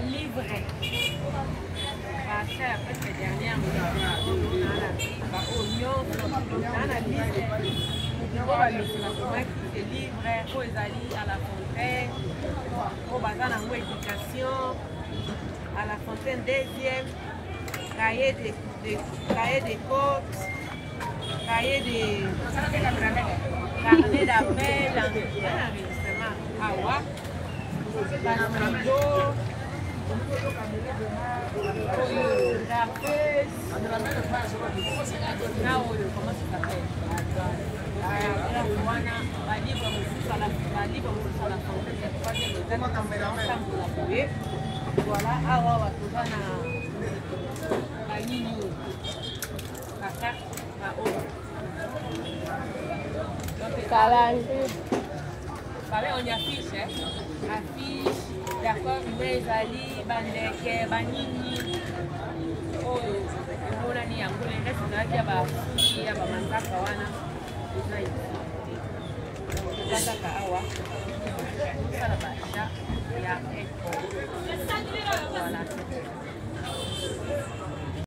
livret. Après, les dernières, on a oignon, on a la liste. Les livres, aux alliés à la fontaine, au bazar en éducation, à la fontaine deuxième, cahier des coques, cahier des carnet d'appel, enregistrement, awa, bananido, la fesse, comment ça s'appelle? Voilà, awa watuzana banini kaka baoba. On y affiche, affiche, d'accord, mais ali, bandeke, banini, oh, on a dit un peu les restes, on a dit à Bamanzaka, wana, c'est ça, awa, ça la base.